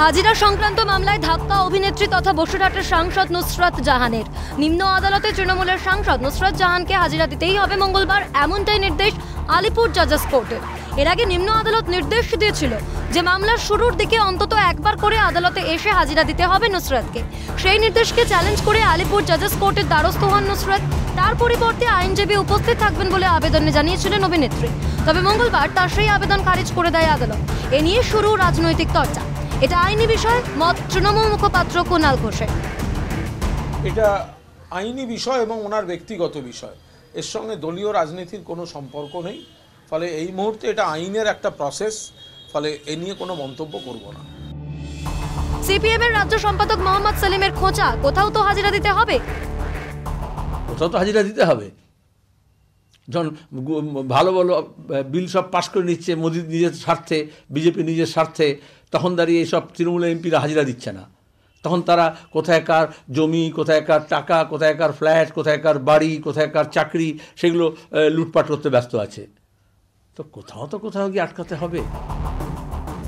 হাজিরা সংক্রান্ত মামলায় ধাক্কা অভিনেত্রী তথা বসুরহাটের সাংসদ নুসরাত জাহানের। নিম্ন আদালতে তৃণমূলের সাংসদ নুসরাত জাহানকে হাজিরা দিতেই হবে মঙ্গলবার, এমনটাই নির্দেশ আলিপুর জাজেস কোর্টের। এর আগে নিম্ন আদালত নির্দেশ দিয়েছিল যে মামলার শুরুর দিকে অন্তত একবার করে আদালতে এসে হাজিরা দিতে হবে নুসরাতকে। সেই নির্দেশকে চ্যালেঞ্জ করে আলিপুর জাজেস কোর্টের দ্বারস্থ হন নুসরাত। তার পরিবর্তে আইনজীবী উপস্থিত থাকবেন বলে আবেদনে জানিয়েছিলেন অভিনেত্রী। তবে মঙ্গলবার তার সেই আবেদন খারিজ করে দেয় আদালত। এ নিয়ে শুরু রাজনৈতিক চর্চা। এটা আইনি বিষয়, মত তৃণমূল মুখপাত্র কুণাল ঘোষের। এটা আইনি বিষয় এবং ওনার ব্যক্তিগত বিষয়, এর সঙ্গে দলীয় রাজনীতির কোনো সম্পর্ক নেই। ফলে এই মুহূর্তে এটা আইনের একটা প্রসেস, ফলে এ নিয়ে কোনো মন্তব্য করব না। সিপিএম এর রাজ্য সম্পাদক মোহাম্মদ সেলিমের খোঁচা, কোথাও তো হাজিরা দিতে হবে। কোথাও তো হাজিরা দিতে হবে। যখন ভালো ভালো বিল সব পাশ করে নিচ্ছে মোদি নিজের স্বার্থে, বিজেপি নিজের স্বার্থে, তখন দাঁড়িয়ে এইসব তৃণমূল এমপিরা হাজিরা দিচ্ছে না। তখন তারা কোথায়কার জমি, কোথায়কার টাকা, কোথায়কার ফ্ল্যাট, কোথায়কার বাড়ি, কোথায়কার চাকরি, সেগুলো লুটপাট করতে ব্যস্ত আছে। তো কোথাও গিয়ে আটকাতে হবে।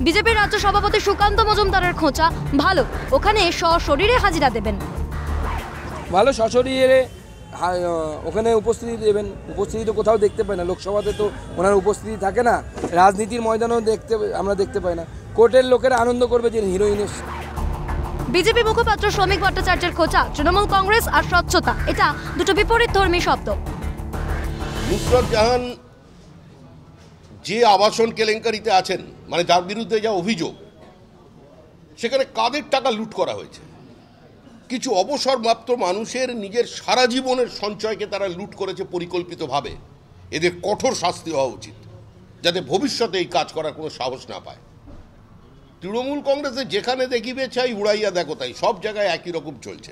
বিজেপির রাজ্য সভাপতি সুকান্ত মজুমদারের খোঁচা, ভালো, ওখানে সশরীরে হাজিরা দেবেন। ভালো, সশরীরে ওখানে উপস্থিতি দেবেন। উপস্থিতি তো কোথাও দেখতে পাই না, লোকসভাতে তো ওনার উপস্থিতি থাকে না, রাজনীতির ময়দানেও আমরা দেখতে পাই না। কোর্টের লোকেরা আনন্দ করবে যে হিরোইনের। বিজেপি মুখপাত্র শ্রমিক ভট্টাচার্যের খোঁচা, তৃণমূল কংগ্রেস আর স্বচ্ছতা, এটা দুটো বিপরীত ধর্মী শব্দ। নুসরাত জাহান যে আবাসন কেলেঙ্কারিতে আছেন, মানে যার বিরুদ্ধে যা অভিযোগ, সেখানে কাদের টাকা লুট করা হয়েছে? কিছু অবসরপ্রাপ্ত মানুষের নিজের সারা জীবনের সঞ্চয়কে তারা লুট করেছে পরিকল্পিতভাবে। এদের কঠোর শাস্তি হওয়া উচিত, যাতে ভবিষ্যতে এই কাজ করার কোনো সাহস না পায়। তৃণমূল কংগ্রেসে যেখানে দেখিবে চাই উড়াইয়া দেখো তাই, সব জায়গায় একই রকম চলছে।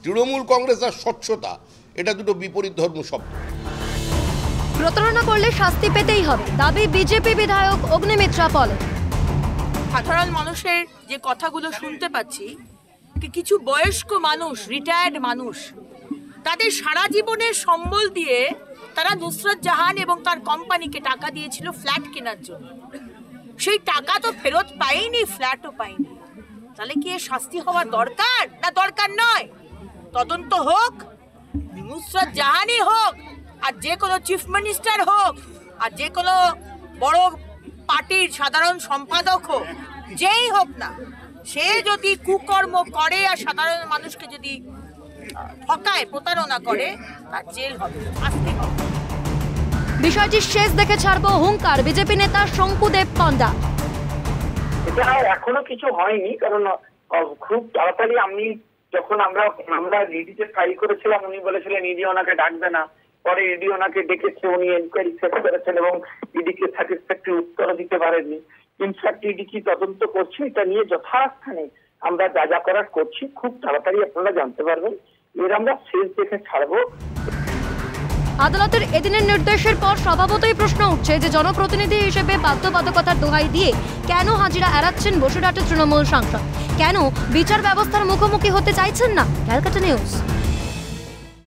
তৃণমূল কংগ্রেস আর স্বচ্ছতা, এটা দুটো বিপরীত ধর্ম শব্দ। প্রতারণা করলে শাস্তি পেতেই হবে, দাবি বিজেপি বিধায়ক অগ্নিমিত্রা পল। সাধারণ মানুষের যে কথাগুলো শুনতে পাচ্ছি, কিছু বয়স্ক মানুষ, রিটায়ার্ড মানুষ, তাদের সারা জীবনের সম্বল দিয়ে তারা নুসরাত জাহান এবং তার কোম্পানিকে টাকা দিয়েছিল ফ্ল্যাট কেনার জন্য। সেই টাকা তো ফেরত পায়নি, ফ্ল্যাটও পায়নি। তাহলে কি এর শাস্তি হওয়ার দরকার না দরকার নয়? তদন্ত হোক, নুসরাত জাহানই হোক, আর যে কোনো চিফ মিনিস্টার হোক, আর যে কোনো বড় পার্টির সাধারণ সম্পাদক হোক, যেই হোক না, সে যদি কুকর্ম করে আর সাধারণ মানুষকে যদি ঠকায়, প্রতারণা করে, তার জেল হবে, শাস্তি হবে। বিষয়টি শেষ দেখে ছাড়বো হুঙ্কার বিজেপি নেতা শঙ্কুদেব পণ্ডা। এটা এখনো কিছু হয়নি, কারণ খুব তাড়াতাড়ি যখন আমরা ইডিতে ফাইল করেছিলাম, উনি বলেছিলেন ইডি ওনাকে ডাকবে না। পরে ইডি ওনাকে ডেকেছে, উনি এনকোয়ারি শেষ করেছেন এবং ইডিকে স্যাটিসফ্যাক্টরি উত্তর দিতে পারেননি। ইনফ্যাক্ট ইডি কি তদন্ত করছে এটা নিয়ে যথাস্থানে আমরা যা যা করার করছি, খুব তাড়াতাড়ি আপনারা জানতে পারবেন। এর আমরা শেষ দেখে ছাড়বো। আদালতের এদিনের নির্দেশের পর স্বভাবতই প্রশ্ন উঠছে যে জনপ্রতিনিধি হিসেবে বাধ্যবাধকতার দোহাই দিয়ে কেন হাজিরা এড়াচ্ছেন বসুরহাটের তৃণমূল সাংসদ? কেন বিচার ব্যবস্থার মুখোমুখি হতে চাইছেন না? ক্যালকাটা নিউজ।